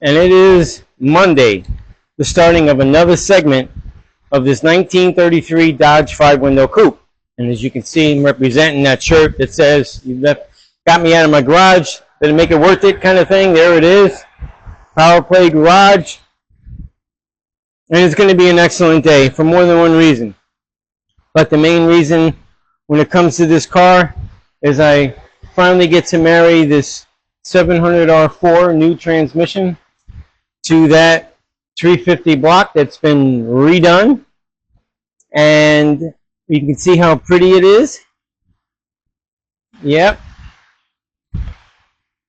and it is Monday, the starting of another segment of this 1933 Dodge 5-window coupe. And as you can see, I'm representing that shirt that says, "You got me out of my garage, better make it worth it," kind of thing. There it is, Power Play Garage. And it's going to be an excellent day for more than one reason. But the main reason when it comes to this car is I finally get to marry this 700R4 new transmission to that 350 block that's been redone. And you can see how pretty it is. Yep.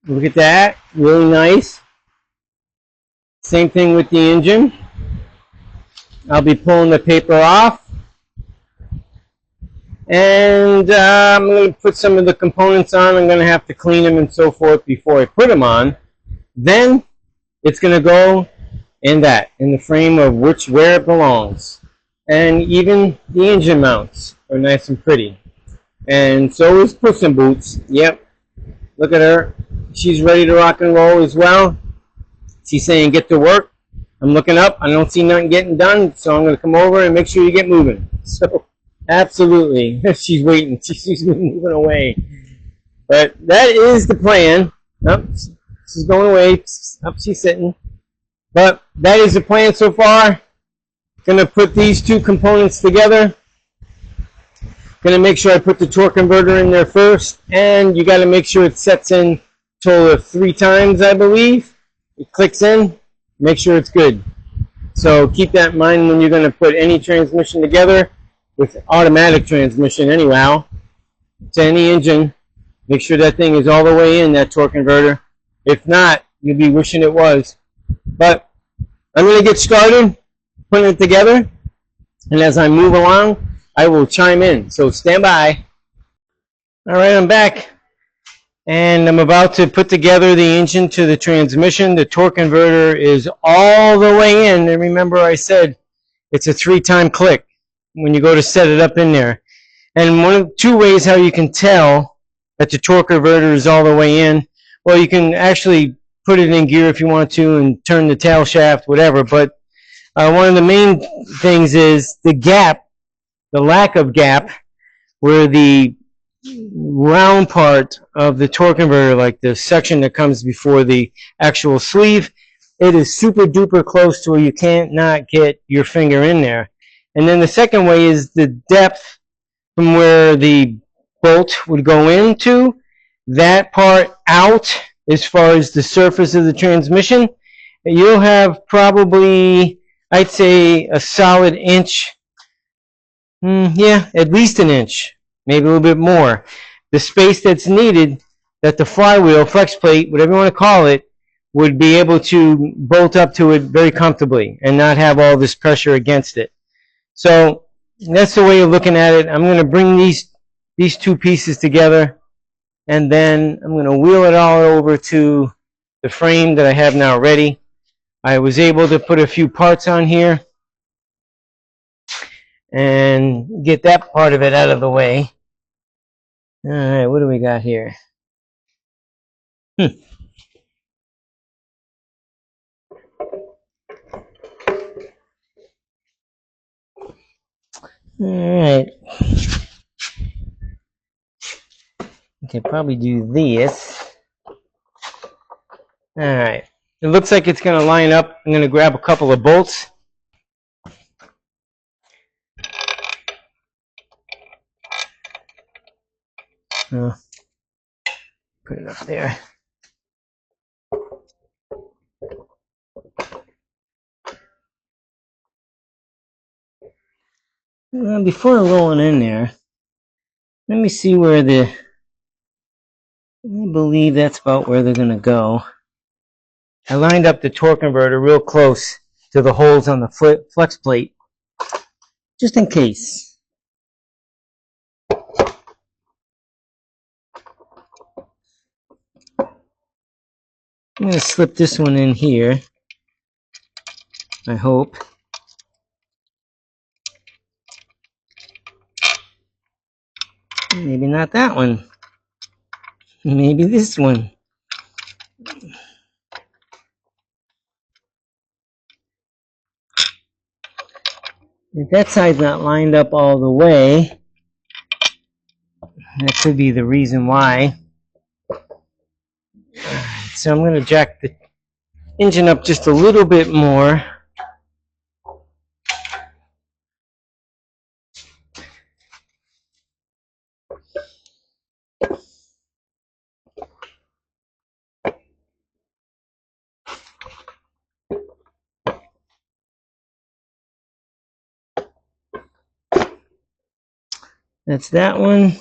Look at that. Really nice. Same thing with the engine. I'll be pulling the paper off. And I'm going to put some of the components on. I'm going to have to clean them and so forth before I put them on. Then it's going to go in the frame of where it belongs. And even the engine mounts are nice and pretty. And so is Puss in Boots. Yep. Look at her. She's ready to rock and roll as well. She's saying get to work. I'm looking up. I don't see nothing getting done. So I'm going to come over and make sure you get moving. So absolutely. She's waiting. She's moving away. But that is the plan. Oh, she's going away. Up, she's sitting. But that is the plan so far. Going to put these two components together. Going to make sure I put the torque converter in there first. And you got to make sure it sets in a total of 3 times, I believe. It clicks in. Make sure it's good. So keep that in mind when you're going to put any transmission together. With automatic transmission anyhow, to any engine, make sure that thing is all the way in, that torque converter. If not, you'll be wishing it was. But I'm going to get started putting it together, and as I move along, I will chime in. So stand by. All right, I'm back, and I'm about to put together the engine to the transmission. The torque converter is all the way in, and remember I said it's a 3-time click when you go to set it up in there. And 2 ways how you can tell that the torque converter is all the way in. Well, you can actually put it in gear if you want to and turn the tail shaft, whatever. But one of the main things is the gap, the lack of gap, where the round part of the torque converter, like the section that comes before the actual sleeve, it is super duper close to where you can't not get your finger in there. And then the second way is the depth from where the bolt would go into, that part out as far as the surface of the transmission. You'll have probably, I'd say, a solid inch. Yeah, at least an inch, maybe a little bit more. The space that's needed that the flywheel, flex plate, whatever you want to call it, would be able to bolt up to it very comfortably and not have all this pressure against it. So that's the way of looking at it. I'm going to bring these 2 pieces together, and then I'm going to wheel it all over to the frame that I have now ready. I was able to put a few parts on here and get that part of it out of the way. All right, what do we got here? Alright. I can probably do this. Alright. It looks like it's going to line up. I'm going to grab a couple of bolts. Put it up there. Before rolling in there, let me see where I believe that's about where they're going to go. I lined up the torque converter real close to the holes on the flex plate, just in case. I'm going to slip this one in here, I hope. Maybe not that one. Maybe this one. That side's not lined up all the way. That could be the reason why. So I'm going to jack the engine up just a little bit more. That's that one.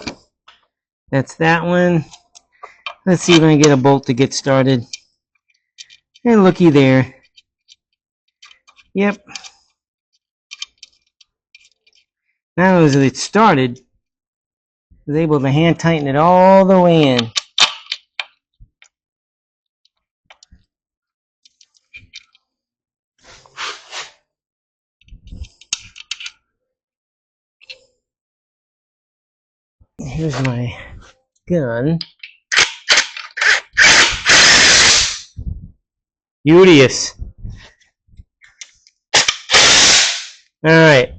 That's that one. Let's see if I can get a bolt to get started. And looky there. Yep. Not only was it started, I was able to hand tighten it all the way in. Here's my gun. Beauteous. Alright.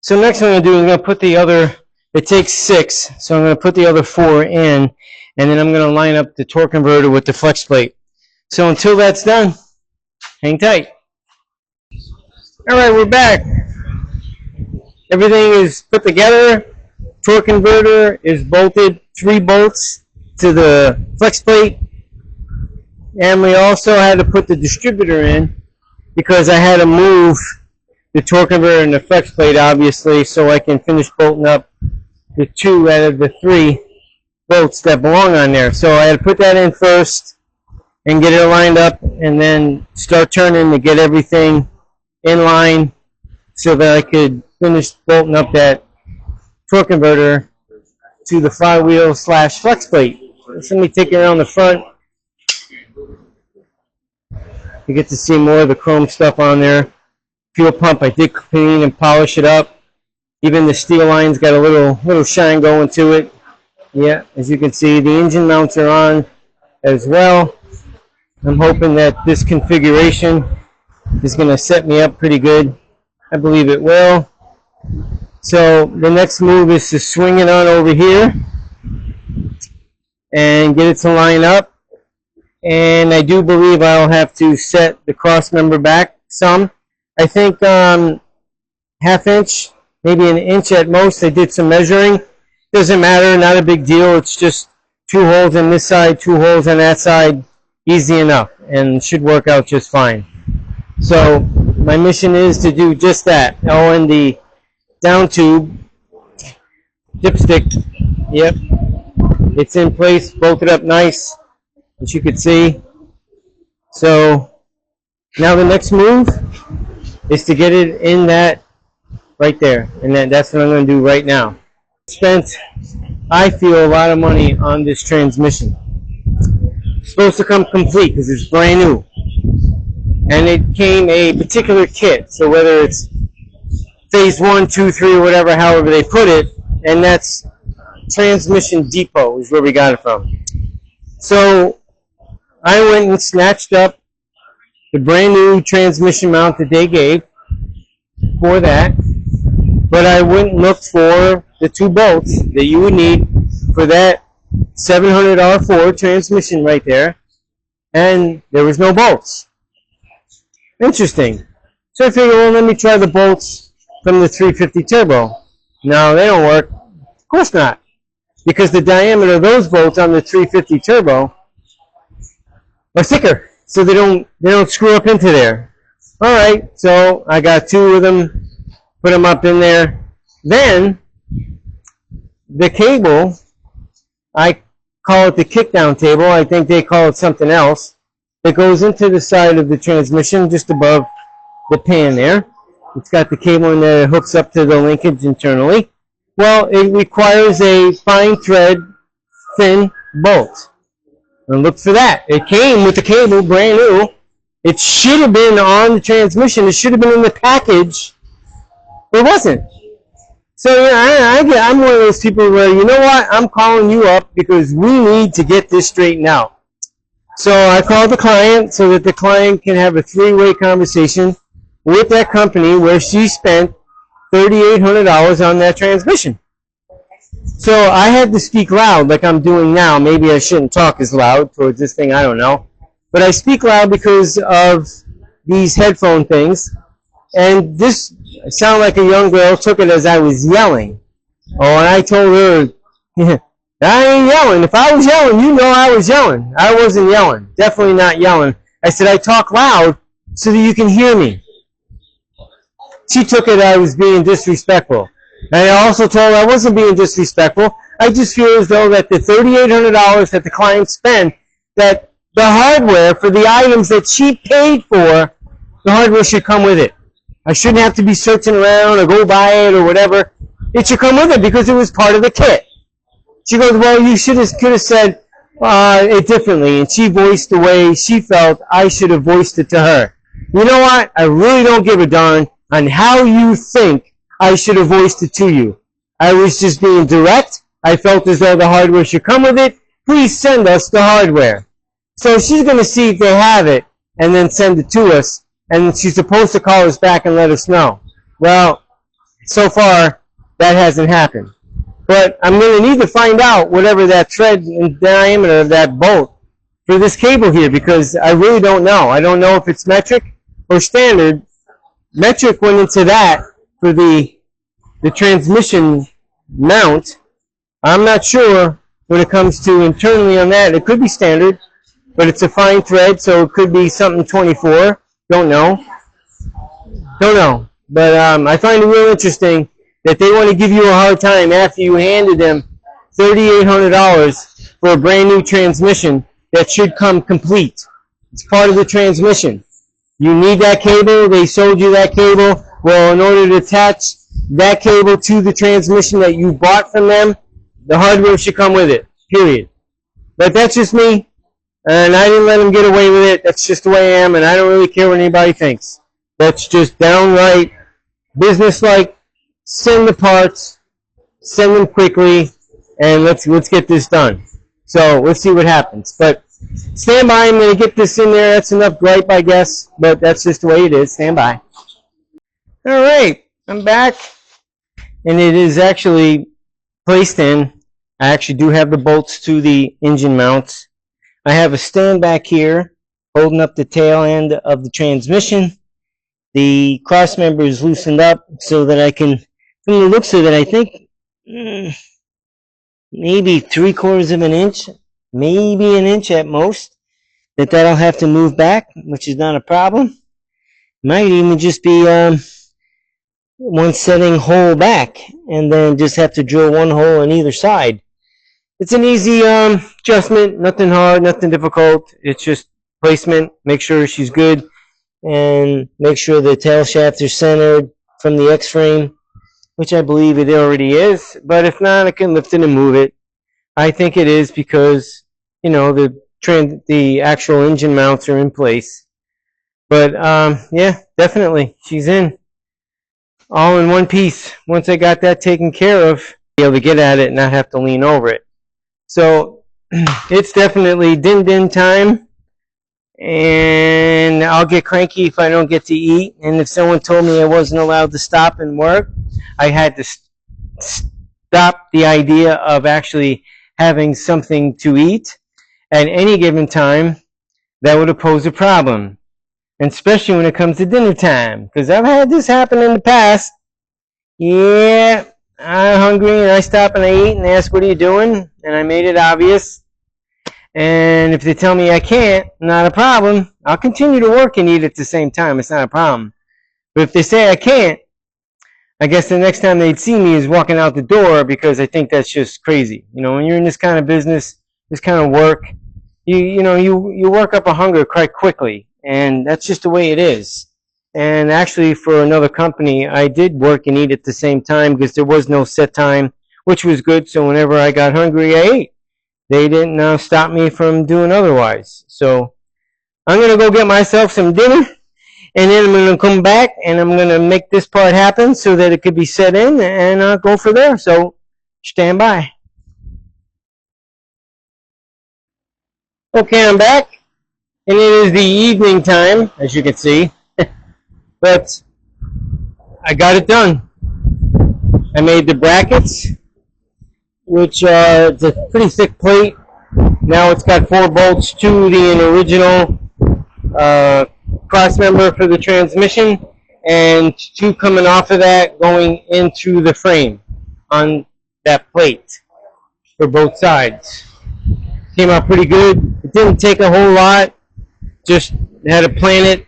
So next what I'm going to do is I'm going to put the other, it takes 6, so I'm going to put the other 4 in, and then I'm going to line up the torque converter with the flex plate. So until that's done, hang tight. Alright, we're back. Everything is put together. Torque converter is bolted, 3 bolts to the flex plate. And we also had to put the distributor in because I had to move the torque converter and the flex plate, obviously, so I can finish bolting up the 2 out of the 3 bolts that belong on there. So I had to put that in first and get it lined up and then start turning to get everything in line so that I could finish bolting up that torque converter to the flywheel / flex plate. So let me take it around the front. You get to see more of the chrome stuff on there. Fuel pump, I did clean and polish it up. Even the steel line's got a little shine going to it. Yeah, as you can see, the engine mounts are on as well. I'm hoping that this configuration is going to set me up pretty good. I believe it will. So the next move is to swing it on over here and get it to line up. And I do believe I'll have to set the cross member back some. I think ½ inch, maybe an inch at most. I did some measuring. Doesn't matter, not a big deal. It's just 2 holes on this side, 2 holes on that side. Easy enough and should work out just fine. So my mission is to do just that. Oh, and the down tube, dipstick, yep, it's in place, bolted up nice, as you can see. So now the next move is to get it in that right there, and that's what I'm going to do right now. Spent, I feel, a lot of money on this transmission. It's supposed to come complete because it's brand new, and it came a particular kit. So whether it's phase 1, 2, 3, or whatever, however they put it, and that's Transmission Depot is where we got it from. So I went and snatched up the brand new transmission mount that they gave for that, but I went and looked for the 2 bolts that you would need for that $700 Ford transmission right there, and there was no bolts. Interesting. So I figured, well, let me try the bolts from the 350 turbo. No, they don't work. Of course not, because the diameter of those bolts on the 350 turbo are thicker, so they don't screw up into there. All right, so I got 2 of them, put them up in there. Then the cable, I call it the kickdown table. I think they call it something else. That goes into the side of the transmission, just above the pan there. It's got the cable in there that hooks up to the linkage internally. Well, it requires a fine thread, thin bolt. And look for that. It came with the cable, brand new. It should have been on the transmission. It should have been in the package. It wasn't. So yeah, I'm one of those people where, you know what, I'm calling you up because we need to get this straightened out. So I called the client so that the client can have a 3-way conversation with that company where she spent $3,800 on that transmission. So I had to speak loud like I'm doing now. Maybe I shouldn't talk as loud towards this thing, I don't know. But I speak loud because of these headphone things. And this sounded like a young girl, took it as I was yelling. Oh, and I told her, I ain't yelling. If I was yelling, you know I was yelling. I wasn't yelling. Definitely not yelling. I said, I talk loud so that you can hear me. She took it I was being disrespectful. And I also told her I wasn't being disrespectful. I just feel as though that the $3,800 that the client spent, that the hardware for the items that she paid for, the hardware should come with it. I shouldn't have to be searching around or go buy it or whatever. It should come with it because it was part of the kit. She goes, well, you could have said it differently. And she voiced the way she felt I should have voiced it to her. You know what? I really don't give a darn on how you think I should have voiced it to you. I was just being direct. I felt as though the hardware should come with it. Please send us the hardware. So she's going to see if they have it and then send it to us. And she's supposed to call us back and let us know. Well, so far, that hasn't happened. But I'm going to need to find out whatever that thread and diameter of that bolt for this cable here, because I really don't know. I don't know if it's metric or standard. Metric went into that for the transmission mount. I'm not sure when it comes to internally on that. It could be standard, but it's a fine thread, so it could be something 24. Don't know. But I find it real interesting that they want to give you a hard time after you handed them $3,800 for a brand new transmission that should come complete. It's part of the transmission. You need that cable. They sold you that cable. Well, in order to attach that cable to the transmission that you bought from them, the hardware should come with it, period. But that's just me. And I didn't let them get away with it. That's just the way I am, and I don't really care what anybody thinks. That's just downright businesslike. Send the parts, send them quickly, and let's get this done. So let's see what happens. But stand by. I'm going to get this in there. That's enough gripe, I guess. But that's just the way it is. Stand by. All right, I'm back, and it is actually placed in. I actually do have the bolts to the engine mounts. I have a stand back here holding up the tail end of the transmission. The cross member is loosened up so that I can, from the looks of it, I think maybe 3/4 of an inch, maybe an inch at most, that'll have to move back, which is not a problem. Might even just be one setting hole back, and then just have to drill one hole on either side. It's an easy adjustment, nothing hard, nothing difficult. It's just placement, make sure she's good, and make sure the tail shafts are centered from the X-frame, which I believe it already is. But if not, I can lift it and move it. I think it is because, you know, the actual engine mounts are in place. But yeah, definitely, she's in. All in one piece. Once I got that taken care of, be able to get at it and not have to lean over it. So it's definitely din time, and I'll get cranky if I don't get to eat. And if someone told me I wasn't allowed to stop and work, I had to stop the idea of actually having something to eat at any given time. That would have posed a problem, and especially when it comes to dinner time, because I've had this happen in the past. Yeah, I'm hungry and I stop and I eat and ask, what are you doing? And I made it obvious. And if they tell me I can't, not a problem. I'll continue to work and eat at the same time. It's not a problem. But if they say I can't, I guess the next time they'd see me is walking out the door, because I think that's just crazy. You know, when you're in this kind of business, this kind of work, you work up a hunger quite quickly. And that's just the way it is. And actually, for another company, I did work and eat at the same time because there was no set time, which was good. So whenever I got hungry, I ate. They didn't stop me from doing otherwise. So I'm going to go get myself some dinner, and then I'm going to come back, and I'm going to make this part happen so that it could be set in, and I'll go for there. So stand by. Okay, I'm back, and it is the evening time, as you can see. but I got it done. I made the brackets, which it's a pretty thick plate. Now it's got 4 bolts to the original cross member for the transmission, and 2 coming off of that going into the frame on that plate for both sides. Came out pretty good. It didn't take a whole lot. Just had to plan it,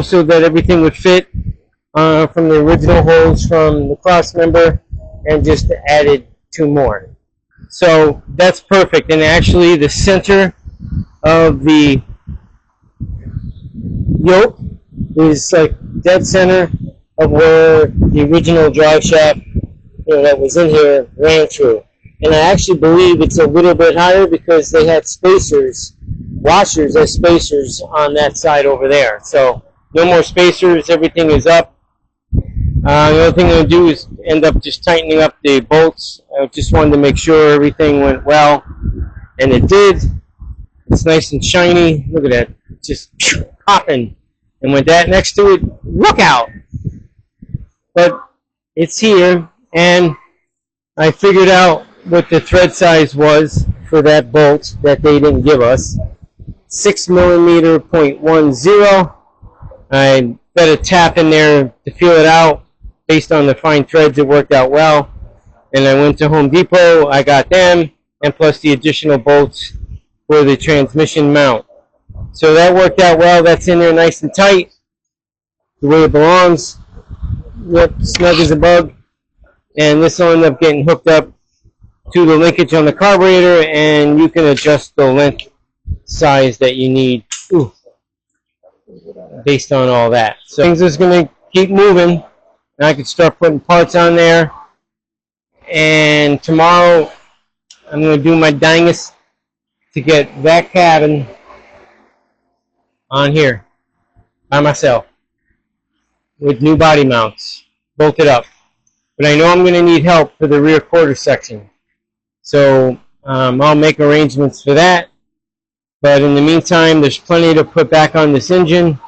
so that everything would fit from the original holes from the cross member, and just added 2 more. So that's perfect. And actually, the center of the yoke is like dead center of where the original drive shaft, that was in here, ran through. And I actually believe it's a little bit higher because they had spacers, washers as spacers on that side over there. So no more spacers, everything is up. The other thing I'm going to do is end up just tightening up the bolts. I just wanted to make sure everything went well, and it did. It's nice and shiny. Look at that, just popping. And with that next to it, look out! But it's here, and I figured out what the thread size was for that bolt that they didn't give us. 6mm .10. I bet a tap in there to feel it out. Based on the fine threads, it worked out well. And I went to Home Depot, I got them, and plus the additional bolts for the transmission mount. So that worked out well. That's in there nice and tight, the way it belongs. Yep, snug as a bug. And this will end up getting hooked up to the linkage on the carburetor, and you can adjust the length size that you need based on all that. So things are going to keep moving. And I can start putting parts on there. And tomorrow, I'm going to do my dangest to get that cabin on here by myself with new body mounts bolted up. But I know I'm going to need help for the rear quarter section. So I'll make arrangements for that. But in the meantime, there's plenty to put back on this engine.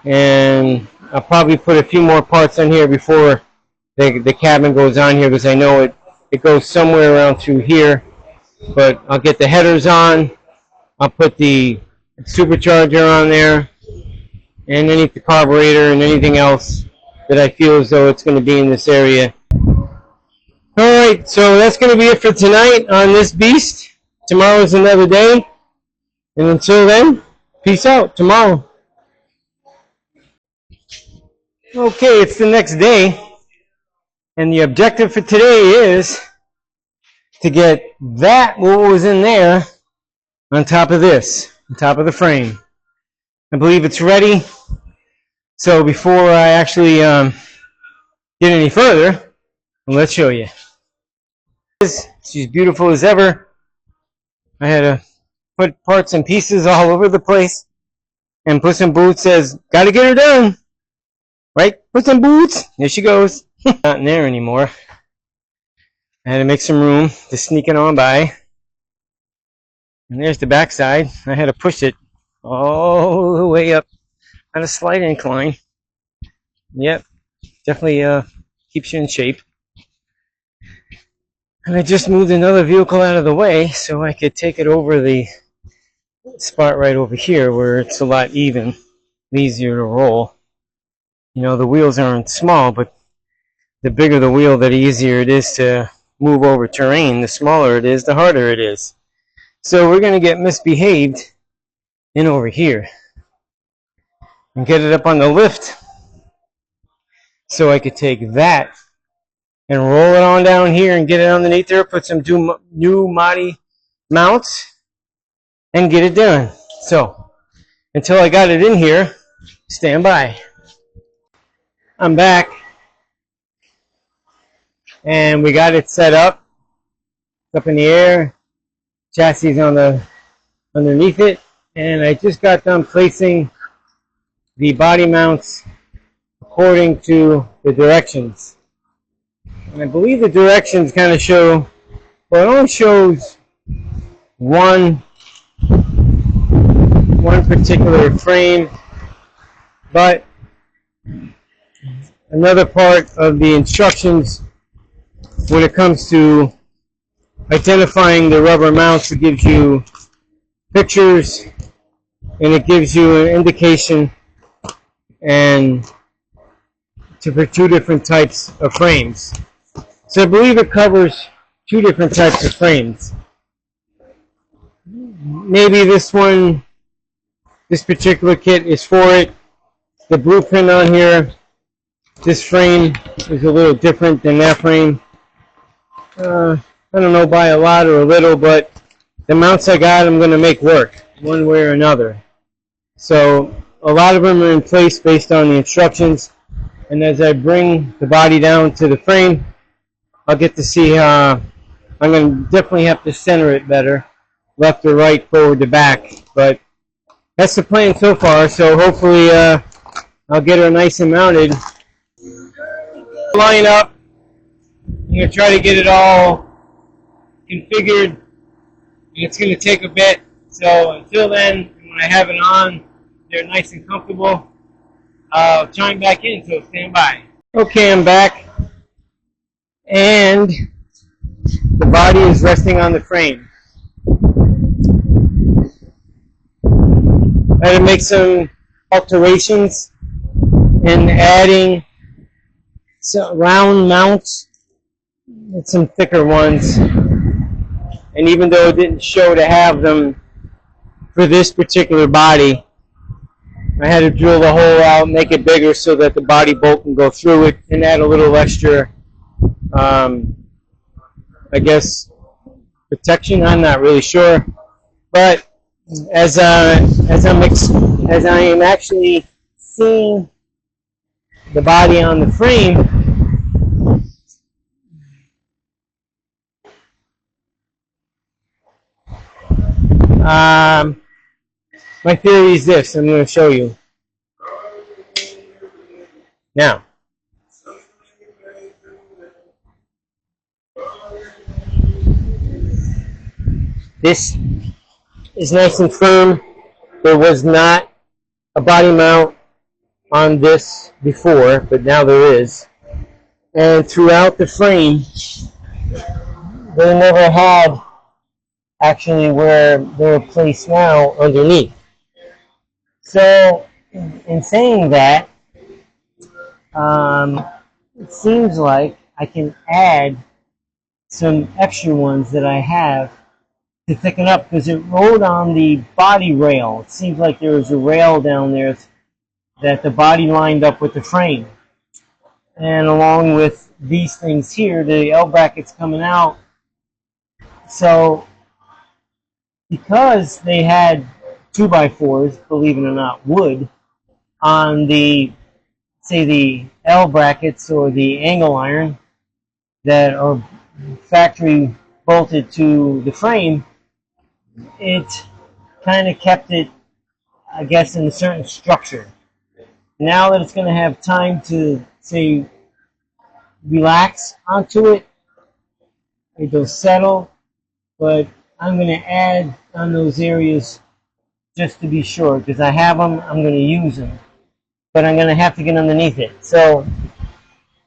And I'll probably put a few more parts on here before the cabin goes on here, because I know it goes somewhere around through here. But I'll get the headers on. I'll put the supercharger on there, and underneath the carburetor and anything else that I feel as though it's going to be in this area. Alright, so that's going to be it for tonight on this beast. Tomorrow's another day. And until then, peace out. Tomorrow. Okay, it's the next day, and the objective for today is to get that, what was in there, on top of this, on top of the frame. I believe it's ready, so before I actually get any further, let's show you. She's beautiful as ever. I had to put parts and pieces all over the place, and Puss in Boots says, gotta get her done. Right? Put some boots. There she goes. Not in there anymore. I had to make some room to sneak it on by. And there's the backside. I had to push it all the way up on a slight incline. Yep. Definitely keeps you in shape. And I just moved another vehicle out of the way so I could take it over the spot right over here where it's a lot easier to roll. The wheels aren't small, but the bigger the wheel, the easier it is to move over terrain. The smaller it is, the harder it is. So we're going to get misbehaved in over here and get it up on the lift so I could take that and roll it on down here and get it underneath there, put some new Modi mounts, and get it done. So until I got it in here, stand by. I'm back, and we got it set up. It's up in the air. Chassis is underneath it, and I just got done placing the body mounts according to the directions. And I believe the directions kind of show, well, it only shows one particular frame, but another part of the instructions when it comes to identifying the rubber mounts. It gives you pictures and it gives you an indication and for two different types of frames. So I believe it covers two different types of frames. Maybe this particular kit is for it. The blueprint on here, this frame is a little different than that frame. I don't know by a lot or a little, but the mounts I got I'm going to make work one way or another. So a lot of them are in place based on the instructions, and as I bring the body down to the frame, I'll get to see I'm going to definitely have to center it better, left or right, forward to back, but that's the plan so far. So hopefully I'll get her nice and mounted. Line up. I'm going to try to get it all configured. It's going to take a bit, so until then, when I have it on, they're nice and comfortable. I'll chime back in, so stand by. Okay, I'm back, and the body is resting on the frame. I had to make some alterations in adding some round mounts and some thicker ones. And even though it didn't show to have them for this particular body, I had to drill the hole out, make it bigger so that the body bolt can go through it, and add a little extra, I guess, protection. I'm not really sure, but as I am actually seeing the body on the frame, my theory is this. I'm going to show you now. This is nice and firm. There was not a body mount on this before, but now there is. And throughout the frame, they never had actually where they're placed now underneath. So, in saying that, it seems like I can add some extra ones that I have to thicken up, because it rode on the body rail. It seems like there was a rail down there that the body lined up with the frame. And along with these things here, the L brackets coming out. So, because they had 2x4s, believe it or not, wood, on the, say, the L brackets or the angle iron that are factory bolted to the frame, it kind of kept it, I guess, in a certain structure. Now that it's going to have time to, say, relax onto it, it'll settle, but I'm going to add on those areas just to be sure, because I have them, I'm going to use them, but I'm going to have to get underneath it. So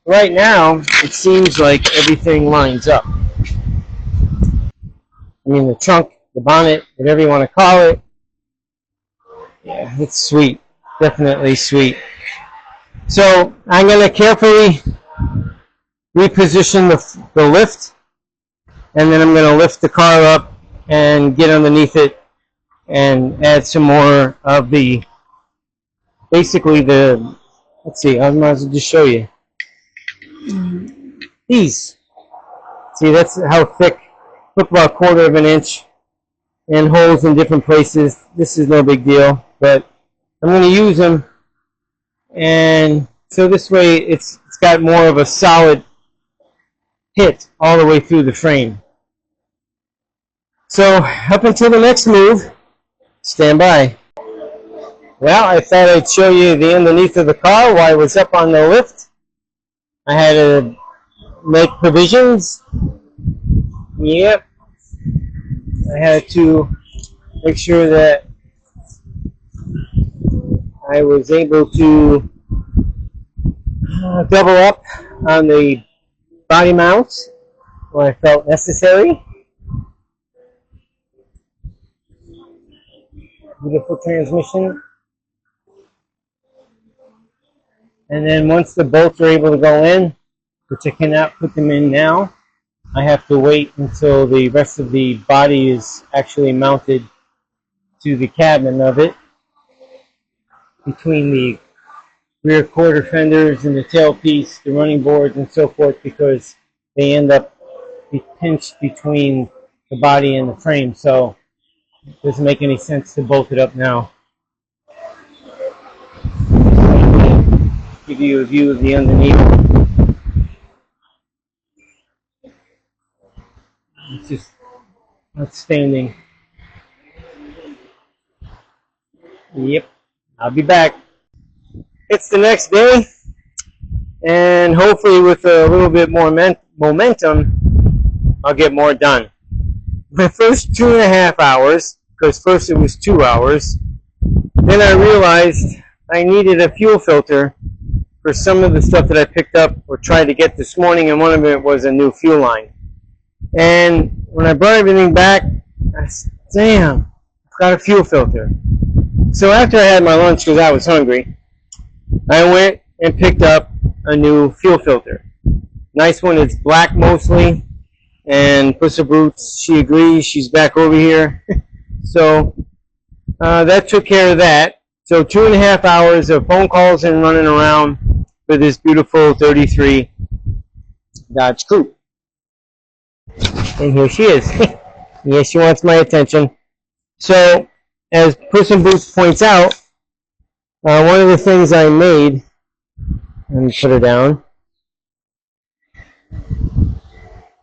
right now, it seems like everything lines up. I mean, the trunk, the bonnet, whatever you want to call it. Yeah, it's sweet. Definitely sweet. So I'm going to carefully reposition the lift, and then I'm going to lift the car up and get underneath it and add some more of the, basically the, let's see, I might as well just show you. These. See, that's how thick. Look, about 1/4 of an inch, and holes in different places. This is no big deal, but I'm going to use them, and so this way it's got more of a solid hit all the way through the frame. So up until the next move, stand by. Well, I thought I'd show you the underneath of the car while I was up on the lift. I had to make provisions. Yep. I had to make sure that I was able to double up on the body mounts where I felt necessary. Beautiful transmission. And then once the bolts are able to go in, which I cannot put them in now, I have to wait until the rest of the body is actually mounted to the cabin of it, between the rear quarter fenders and the tailpiece, the running boards and so forth, because they end up pinched between the body and the frame, so it doesn't make any sense to bolt it up now. Give you a view of the underneath. It's just outstanding. Yep, I'll be back. It's the next day, and hopefully with a little bit more momentum, I'll get more done. My first 2.5 hours, because first it was 2 hours, then I realized I needed a fuel filter for some of the stuff that I picked up or tried to get this morning, and one of it was a new fuel line. And when I brought everything back, I said, damn, I've got a fuel filter. So after I had my lunch, because I was hungry, I went and picked up a new fuel filter. Nice one. It's black mostly. And Puss in Boots, she agrees. She's back over here. So that took care of that. So 2.5 hours of phone calls and running around for this beautiful 33 Dodge Coupe. And here she is. Yeah, she wants my attention. So, as Puss in Boots points out, one of the things I made, let me put her down.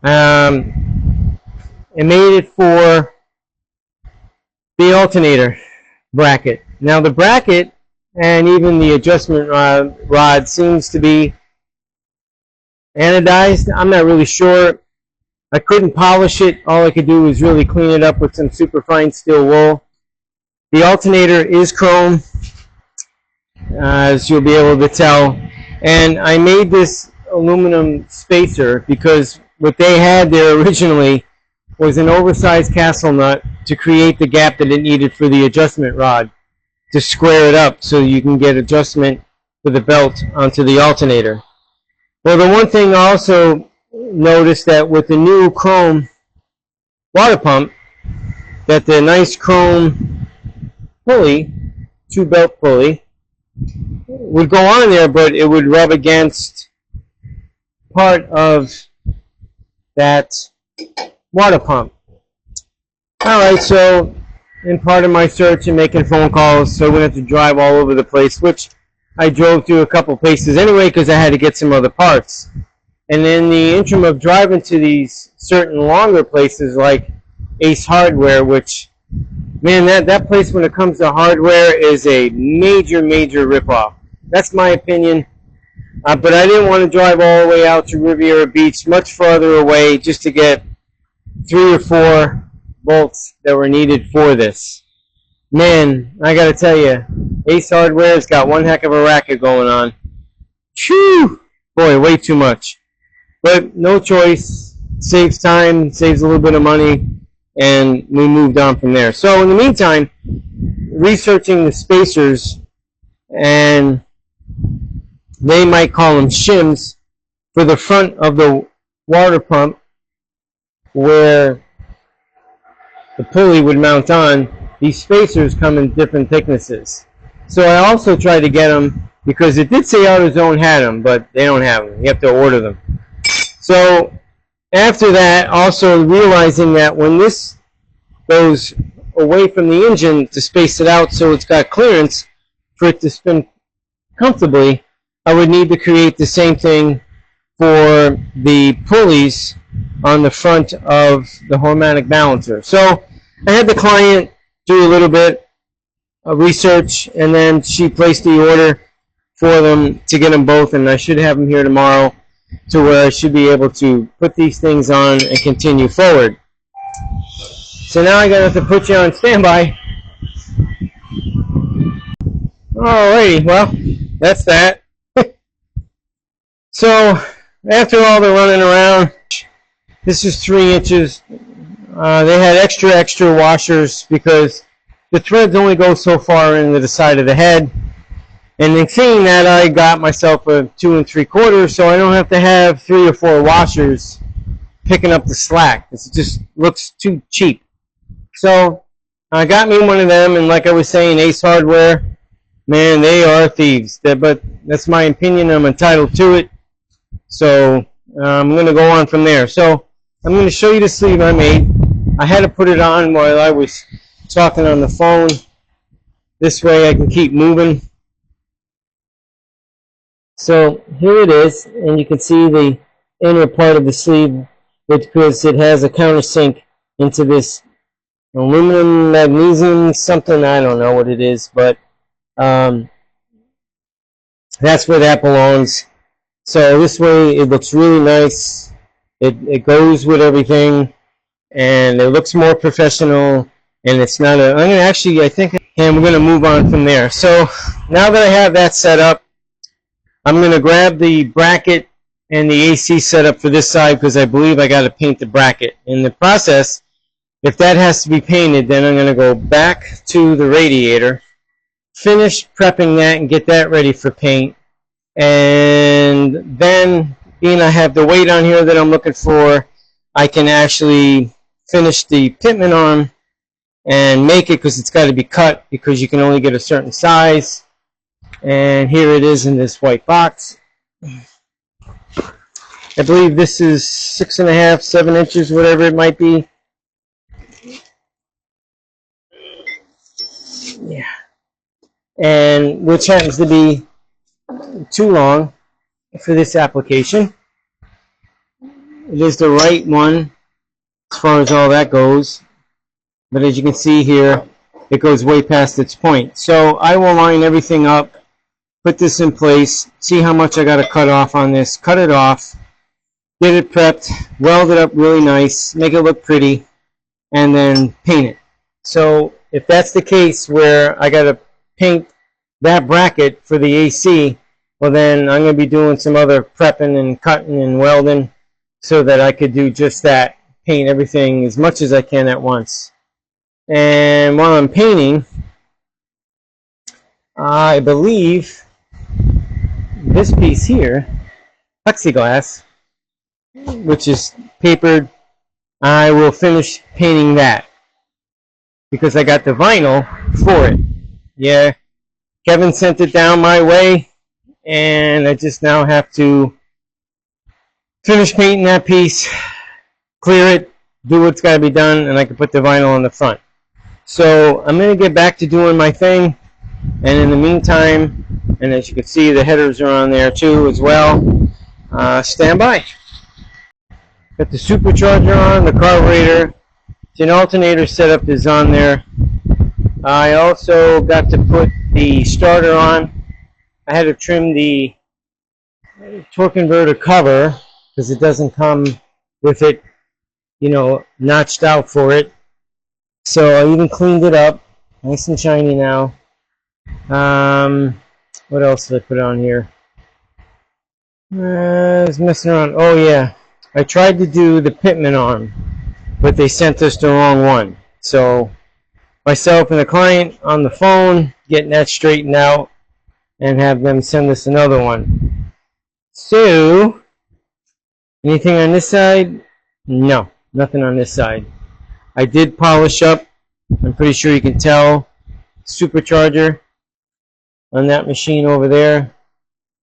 I made it for the alternator bracket. Now the bracket and even the adjustment rod seems to be anodized. I'm not really sure. I couldn't polish it. All I could do was really clean it up with some superfine steel wool. The alternator is chrome, as you'll be able to tell. And I made this aluminum spacer because what they had there originally was an oversized castle nut to create the gap that it needed for the adjustment rod to square it up so you can get adjustment for the belt onto the alternator. Well, the one thing I also noticed that with the new chrome water pump, that the nice chrome pulley, 2-belt pulley, would go on there, but it would rub against part of that water pump. Alright, so in part of my search and making phone calls, so I wouldn't have to drive all over the place, which I drove to a couple places anyway because I had to get some other parts. And in the interim of driving to these certain longer places like Ace Hardware, which, man, that place when it comes to hardware is a major, major ripoff. That's my opinion. But I didn't want to drive all the way out to Riviera Beach, much farther away, just to get 3 or 4 bolts that were needed for this. Man, I gotta tell you, Ace Hardware's got one heck of a racket going on. Phew! Boy, way too much. But no choice. Saves time, saves a little bit of money, and we moved on from there. So in the meantime, researching the spacers, and they might call them shims, for the front of the water pump where the pulley would mount on. These spacers come in different thicknesses. So I also tried to get them, because it did say AutoZone had them, but they don't have them. You have to order them. So after that, also realizing that when this goes away from the engine to space it out so it's got clearance for it to spin comfortably, I would need to create the same thing for the pulleys on the front of the harmonic balancer. So I had the client do a little bit of research, and then she placed the order for them to get them both, and I should have them here tomorrow to where I should be able to put these things on and continue forward. So now I'm going to have to put you on standby. Alrighty, well, that's that. So after all the running around, this is 3 inches. They had extra washers because the threads only go so far into the side of the head. And in seeing that, I got myself a 2 3/4, so I don't have to have 3 or 4 washers picking up the slack. It just looks too cheap. So I got me one of them, and like I was saying, Ace Hardware, man, they are thieves. But that's my opinion. I'm entitled to it. So I'm going to go on from there. So I'm going to show you the sleeve I made. I had to put it on while I was talking on the phone. This way I can keep moving. So here it is, and you can see the inner part of the sleeve because it has a countersink into this aluminum, magnesium, something, I don't know what it is, but that's where that belongs. So this way it looks really nice. It goes with everything, and it looks more professional, and it's not a, I'm going to actually, I think, and we're going to move on from there. So now that I have that set up, I'm going to grab the bracket and the AC setup for this side because I believe I got to paint the bracket. In the process, if that has to be painted, then I'm going to go back to the radiator, finish prepping that and get that ready for paint. And then, being I have the weight on here that I'm looking for, I can actually finish the pitman arm and make it, because it's got to be cut because you can only get a certain size. And here it is in this white box. I believe this is 6.5, 7 inches, whatever it might be. Yeah. And which happens to be too long for this application. It is the right one as far as all that goes. But as you can see here, it goes way past its point. So I will line everything up, put this in place, see how much I got to cut off on this, cut it off, get it prepped, weld it up really nice, make it look pretty, and then paint it. So if that's the case where I got to paint that bracket for the AC, well then I'm going to be doing some other prepping and cutting and welding so that I could do just that, paint everything as much as I can at once. And while I'm painting, I believe this piece here, plexiglass, which is papered, I will finish painting that because I got the vinyl for it. Yeah, Kevin sent it down my way, and I just now have to finish painting that piece, clear it, do what's got to be done, and I can put the vinyl on the front. So I'm going to get back to doing my thing, and in the meantime, and as you can see, the headers are on there too as well. Stand by. Got the supercharger on, the carburetor. The alternator setup is on there. I also got to put the starter on. I had to trim the torque converter cover because it doesn't come with it, you know, notched out for it. So I even cleaned it up, nice and shiny now. What else did I put on here? I was messing around. Oh yeah, I tried to do the pitman arm, but they sent us the wrong one. So myself and the client on the phone getting that straightened out and have them send us another one. So anything on this side? No, nothing on this side. I did polish up, I'm pretty sure you can tell, supercharger on that machine over there.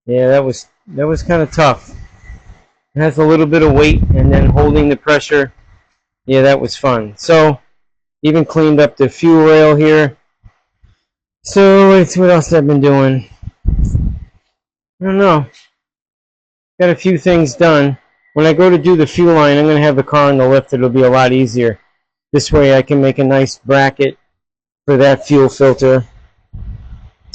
Yeah, that was kind of tough. It has a little bit of weight, and then holding the pressure. Yeah, that was fun. So even cleaned up the fuel rail here. So let's see what else I've been doing. I don't know. Got a few things done. When I go to do the fuel line, I'm going to have the car on the lift. It'll be a lot easier. This way I can make a nice bracket for that fuel filter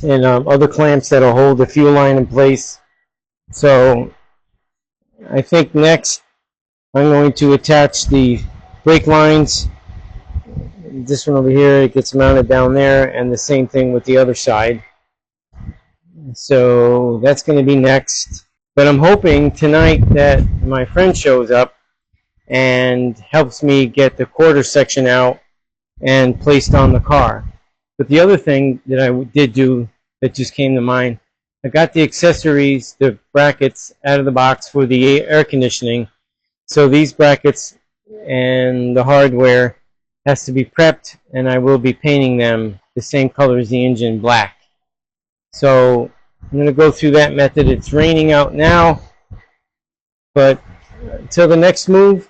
and other clamps that'll hold the fuel line in place. So I think next I'm going to attach the brake lines. This one over here, it gets mounted down there, and the same thing with the other side. So that's going to be next. But I'm hoping tonight that my friend shows up and helps me get the quarter section out and placed on the car. But the other thing that I did do that just came to mind, I got the accessories, the brackets out of the box for the air conditioning. So these brackets and the hardware has to be prepped, and I will be painting them the same color as the engine, black. So I'm going to go through that method. It's raining out now, but until the next move,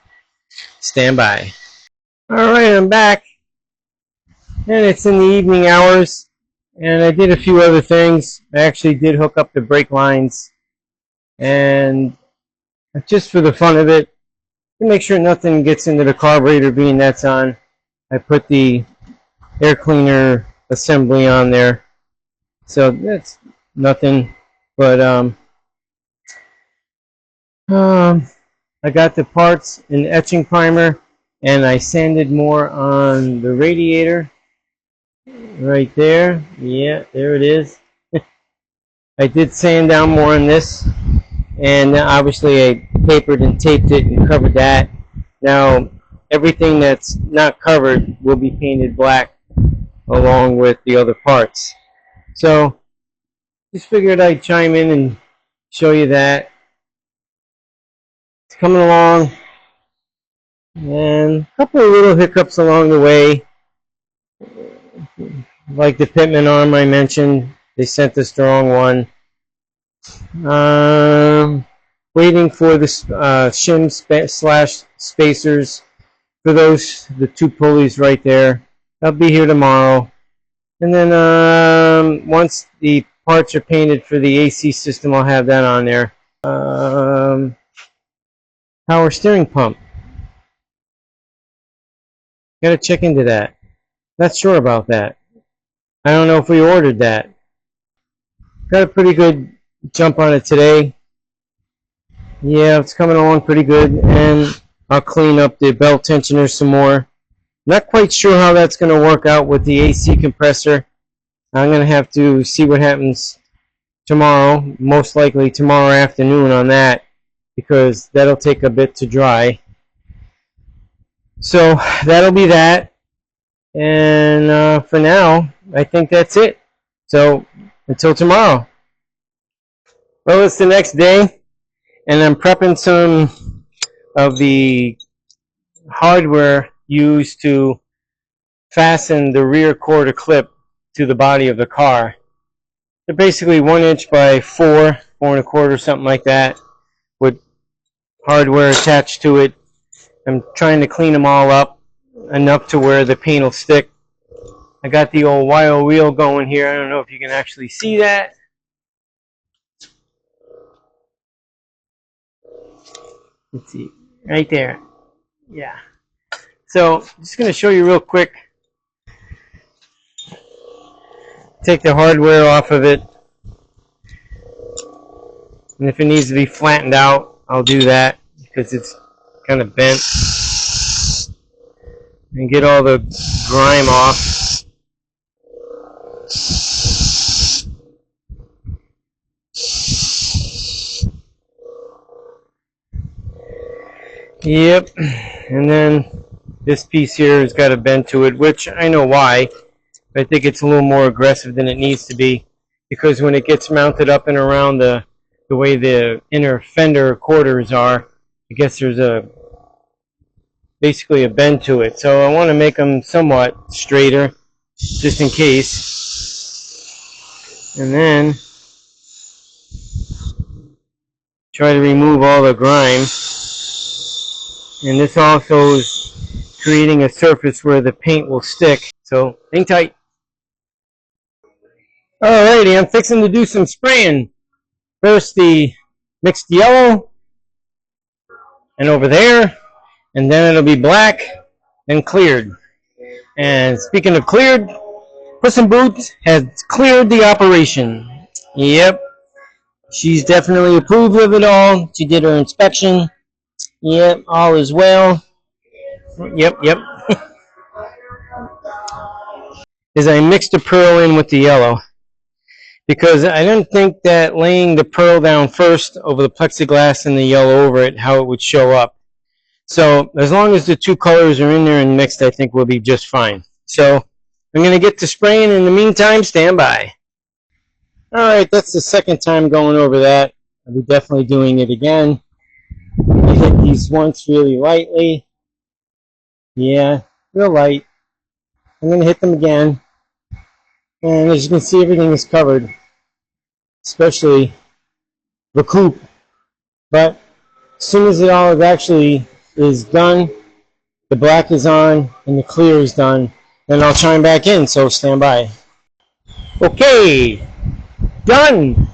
stand by. Alright, I'm back, and it's in the evening hours, and I did a few other things. I actually did hook up the brake lines, and just for the fun of it, to make sure nothing gets into the carburetor, being that's on, I put the air cleaner assembly on there. So that's nothing, but I got the parts in etching primer, and I sanded more on the radiator right there. Yeah, there it is. I did sand down more on this, and obviously I papered and taped it and covered that. Now everything that's not covered will be painted black along with the other parts. So just figured I'd chime in and show you that. It's coming along, and a couple of little hiccups along the way, like the pitman arm I mentioned. They sent us the wrong one. Waiting for the shim slash spacers for those, the two pulleys right there. I'll be here tomorrow. And then once the parts are painted for the AC system, I'll have that on there. Power steering pump. Gotta check into that. Not sure about that. I don't know if we ordered that. Got a pretty good jump on it today. Yeah, it's coming along pretty good, and I'll clean up the belt tensioner some more. Not quite sure how that's going to work out with the AC compressor. I'm going to have to see what happens tomorrow, most likely tomorrow afternoon on that, because that'll take a bit to dry. So that'll be that, and for now, I think that's it. So until tomorrow. Well, it's the next day, and I'm prepping some of the hardware used to fasten the rear quarter clip to the body of the car. They're basically 1 inch by 4 and a quarter, something like that, with hardware attached to it. I'm trying to clean them all up enough to where the paint will stick. I got the old wire wheel going here. I don't know if you can actually see that. Let's see, right there. Yeah. So, just going to show you real quick. Take the hardware off of it. And if it needs to be flattened out, I'll do that because it's kind of bent. And get all the grime off. Yep. And then this piece here has got a bend to it, which I know why. I think it's a little more aggressive than it needs to be, because when it gets mounted up and around the way the inner fender quarters are, I guess there's basically a bend to it. So I want to make them somewhat straighter, just in case. And then try to remove all the grime. And this also is creating a surface where the paint will stick. So hang tight. Alrighty, I'm fixing to do some spraying. First the mixed yellow, and over there, and then it'll be black and cleared. And speaking of cleared, Puss in Boots has cleared the operation. Yep, she's definitely approved of it all. She did her inspection. Yep, all is well. Yep. As I mixed the pearl in with the yellow. because I didn't think that laying the pearl down first over the plexiglass and the yellow over it, how it would show up. So as long as the two colors are in there and mixed, I think we'll be just fine. So I'm going to get to spraying. In the meantime, stand by. All right, that's the second time going over that. I'll be definitely doing it again. I hit these once really lightly. Yeah, real light. I'm going to hit them again. And as you can see, everything is covered, especially the coupe. But as soon as it all actually is done, the black is on and the clear is done, then I'll chime back in, so stand by. Okay, done.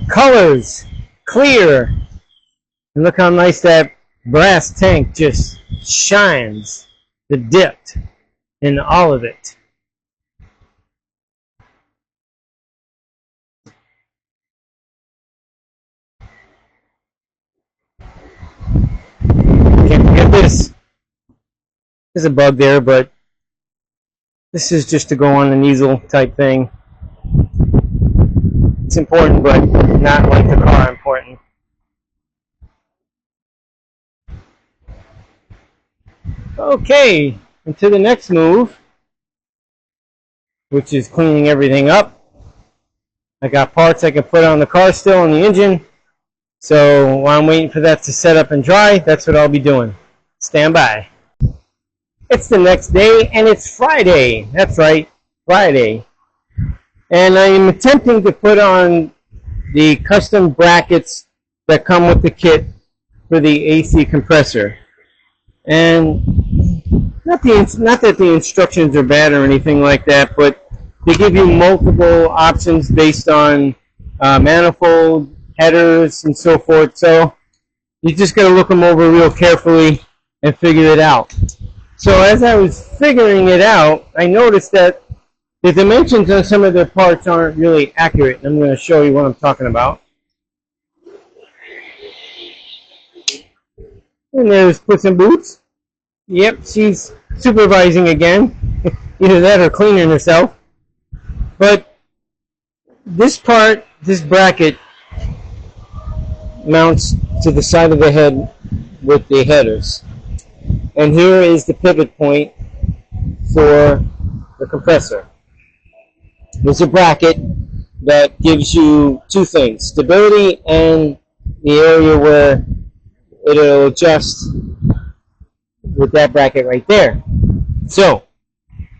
Colors, clear. And look how nice that brass tank just shines. The dip in all of it. Can't forget this. There's a bug there, but this is just to go on an easel type thing. It's important, but not like the car important. Okay, into the next move, which is cleaning everything up. I got parts I can put on the car still on the engine. So while I'm waiting for that to set up and dry, that's what I'll be doing. Stand by. It's the next day, and it's Friday. That's right, Friday. And I am attempting to put on the custom brackets that come with the kit for the AC compressor. And not that the instructions are bad or anything like that, but they give you multiple options based on manifold, headers, and so forth. So you just got to look them over real carefully and figure it out. So as I was figuring it out, I noticed that the dimensions on some of the parts aren't really accurate. I'm going to show you what I'm talking about. And there's Puss in Boots. Yep, she's supervising again. Either that or cleaning herself. But this part, this bracket, mounts to the side of the head with the headers. And here is the pivot point for the compressor. There's a bracket that gives you two things, stability and the area where it'll adjust with that bracket right there. So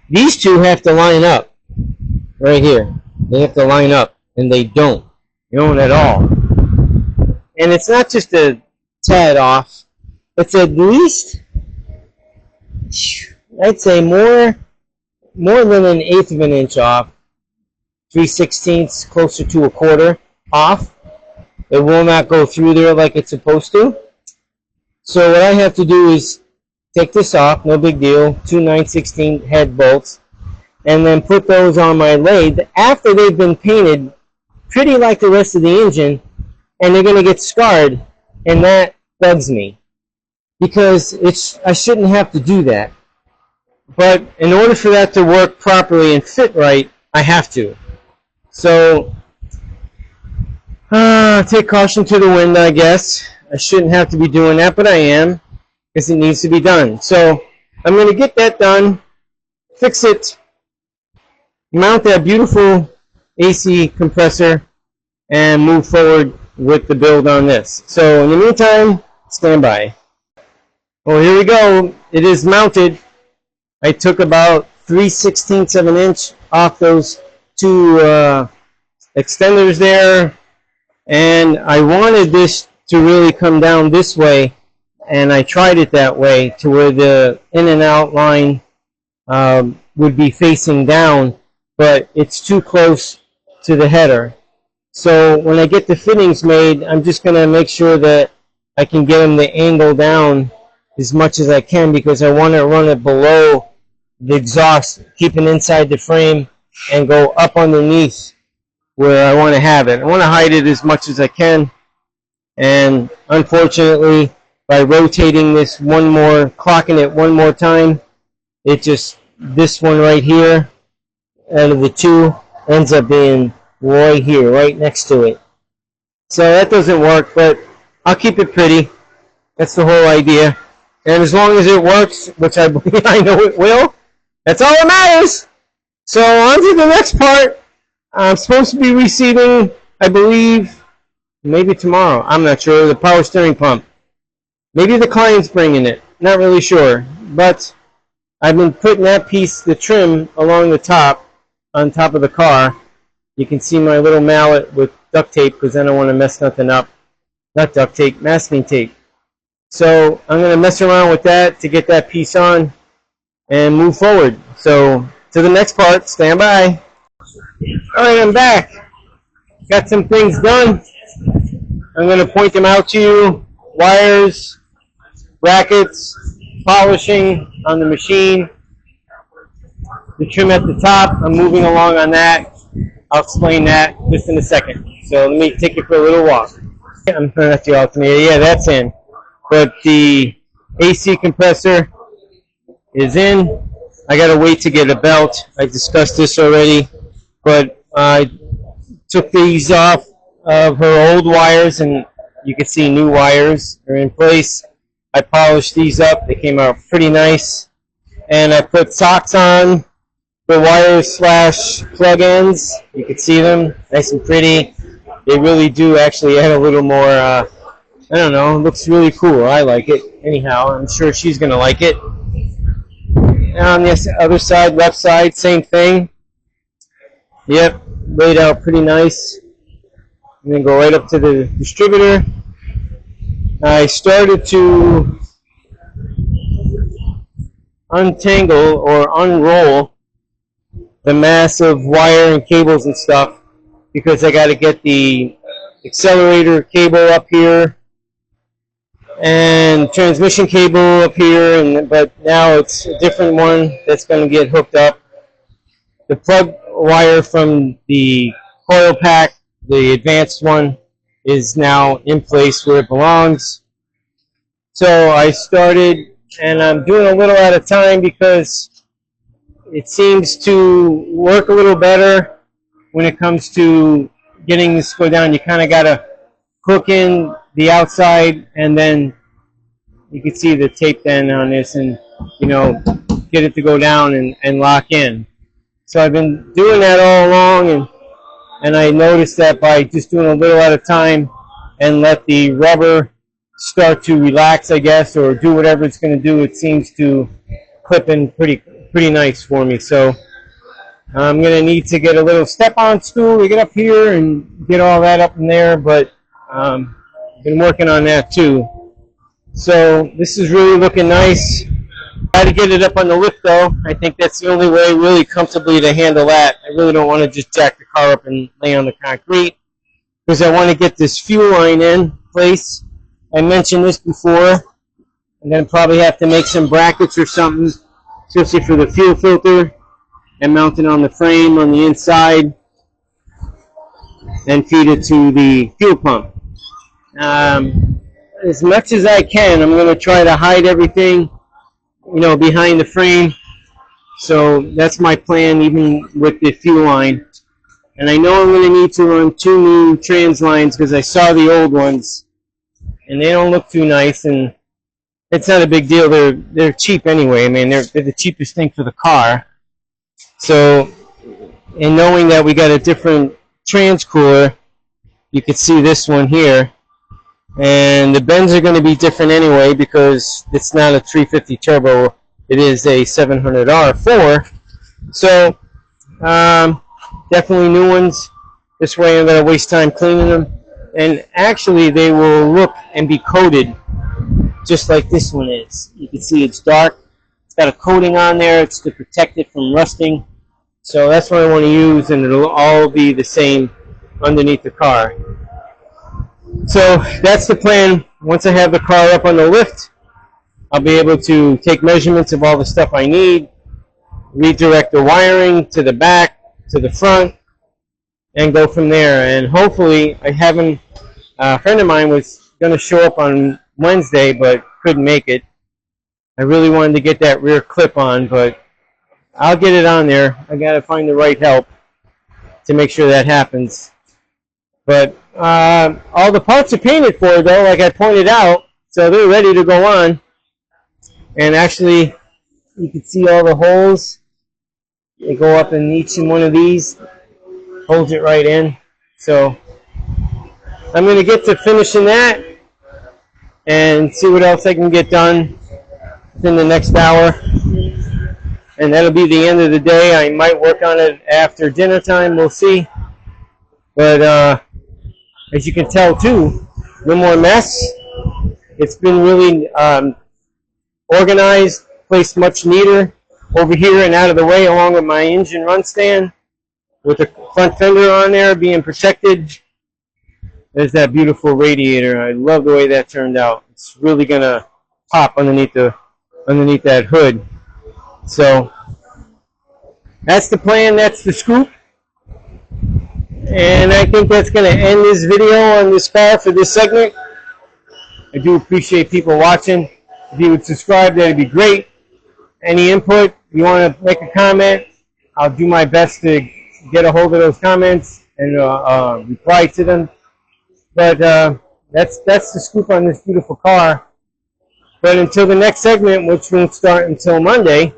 these two have to line up right here. They have to line up, and they don't. They don't at all. And it's not just a tad off. It's at least, I'd say more than an eighth of an inch off. 3/16, closer to a quarter off. It will not go through there like it's supposed to. So what I have to do is take this off, no big deal, 2 9/16 head bolts, and then put those on my lathe after they've been painted pretty like the rest of the engine, and they're going to get scarred, and that bugs me because I shouldn't have to do that. But in order for that to work properly and fit right, I have to. So, take caution to the wind, I guess. I shouldn't have to be doing that, but I am, because it needs to be done. So, I'm going to get that done, fix it, mount that beautiful AC compressor, and move forward with the build on this. So, in the meantime, stand by. Well, here we go. It is mounted. I took about 3/16 of an inch off those two extenders there, and I wanted this to really come down this way, and I tried it that way to where the in and out line would be facing down, but it's too close to the header. So when I get the fittings made, I'm just going to make sure that I can get them to angle down as much as I can, because I want to run it below the exhaust, keeping inside the frame, and go up underneath where I want to have it. I want to hide it as much as I can, and unfortunately, by rotating this clocking it one more time, it just, this one right here, out of the two, ends up being right here, right next to it. So that doesn't work, but I'll keep it pretty. That's the whole idea. And as long as it works, which I believe I know it will, that's all that matters. So on to the next part. I'm supposed to be receiving, I believe, maybe tomorrow. I'm not sure. The power steering pump. Maybe the client's bringing it. Not really sure. But I've been putting that piece, the trim, along the top, on top of the car. You can see my little mallet with duct tape because I don't want to mess nothing up. Not duct tape, masking tape. So I'm going to mess around with that to get that piece on and move forward. So to the next part, stand by. Alright, I'm back. Got some things done. I'm going to point them out to you. Wires, brackets, polishing on the machine. The trim at the top, I'm moving along on that. I'll explain that just in a second. So let me take you for a little walk. I'm not the alternator. Yeah, that's in. But the AC compressor is in. I got to wait to get a belt. I discussed this already. But I took these off of her old wires, and you can see new wires are in place. I polished these up. They came out pretty nice. And I put socks on the wires slash plug ends. You can see them, nice and pretty. They really do actually add a little more, I don't know, it looks really cool. I like it. Anyhow, I'm sure she's going to like it. And on the other side, left side, same thing. Yep, laid out pretty nice. And then go right up to the distributor. I started to untangle or unroll the mass of wire and cables and stuff because I got to get the accelerator cable up here and transmission cable up here, but now it's a different one that's going to get hooked up. The plug wire from the coil pack, the advanced one, is now in place where it belongs. So I started, and I'm doing a little at a time because it seems to work a little better when it comes to getting this to go down. You kind of got to hook in the outside, and then you can see the tape then on this, and get it to go down and lock in. So I've been doing that all along, and I noticed that by just doing a little at a time and let the rubber start to relax, I guess, or do whatever it's going to do, it seems to clip in pretty nice for me. So I'm going to need to get a little step-on stool to get up here and get all that up in there, but I've been working on that too. So this is really looking nice. Try to get it up on the lift though. I think that's the only way really comfortably to handle that. I really don't want to just jack the car up and lay on the concrete because I want to get this fuel line in place. I mentioned this before. I'm going to probably have to make some brackets or something, especially for the fuel filter, and mount it on the frame on the inside and feed it to the fuel pump. As much as I can, I'm going to try to hide everything, behind the frame. So that's my plan, even with the fuel line. And I know I'm going to need to run 2 new trans lines because I saw the old ones, and they don't look too nice. And it's not a big deal. They're cheap anyway. I mean, they're the cheapest thing for the car. So, and knowing that we got a different trans cooler, you can see this one here. And the bends are going to be different anyway because it's not a 350 turbo. It is a 700R4. So, definitely new ones. This way I'm going to waste time cleaning them. And actually, they will look and be coated just like this one is. You can see it's dark. It's got a coating on there. It's to protect it from rusting. So that's what I want to use, and it'll all be the same underneath the car. So that's the plan. Once I have the car up on the lift, I'll be able to take measurements of all the stuff I need, redirect the wiring to the back, to the front, and go from there. And hopefully, a friend of mine was going to show up on Wednesday, but couldn't make it. I really wanted to get that rear clip on, but I'll get it on there. I got to find the right help. to make sure that happens. But all the parts are painted for, though, like I pointed out, so they're ready to go on. And actually, you can see all the holes. They go up in each and one of these, holds it right in. So I'm going to get to finishing that and see what else I can get done within the next hour. And that'll be the end of the day. I might work on it after dinner time. We'll see. But as you can tell, too, no more mess. It's been really organized, placed much neater over here and out of the way, along with my engine run stand with the front fender on there being protected. There's that beautiful radiator. I love the way that turned out. It's really going to pop underneath that hood. So that's the plan. That's the scoop. And I think that's going to end this video on this car for this segment. I do appreciate people watching. If you would subscribe, that'd be great. Any input, you want to make a comment, I'll do my best to get a hold of those comments and reply to them. But that's the scoop on this beautiful car. But until the next segment, which won't start until Monday,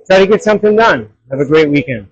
try to get something done. Have a great weekend.